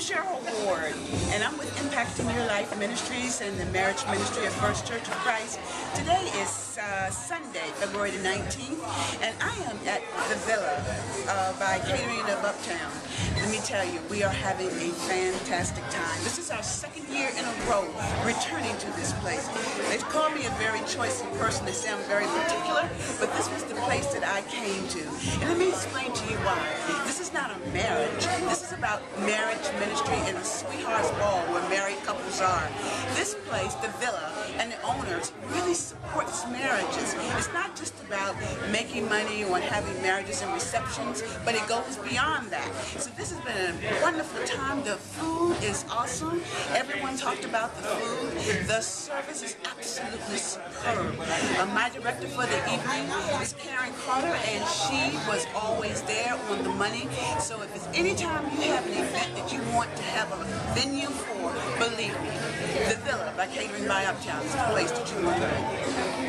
Cheryl Ward, and I'm with Impacting Your Life Ministries and the Marriage Ministry of First Church of Christ. Today is Sunday, February the 19th, and I am at the Villa by Catering of Uptown. Let me tell you, we are having a fantastic time. This is our second year in a row returning to this place. They call me a very choicy person. They say I'm very particular, but this was the place that I came to. And let me explain to you why. This is not a marriage. This is about marriage ministry and a sweetheart's ball where married couples are. This place, the Villa, and the owners really supports marriages. It's not just about making money or having marriages and receptions, but it goes beyond that. So this has been a wonderful time. The food is awesome. Everyone talked about the food. The service is absolutely superb. My director for the evening is Karen Carter, and she was always there on the money. So if it's any time you have an event that you want to have a venue for, believe me, the Villa by Catering by Uptown is the place that you want to go.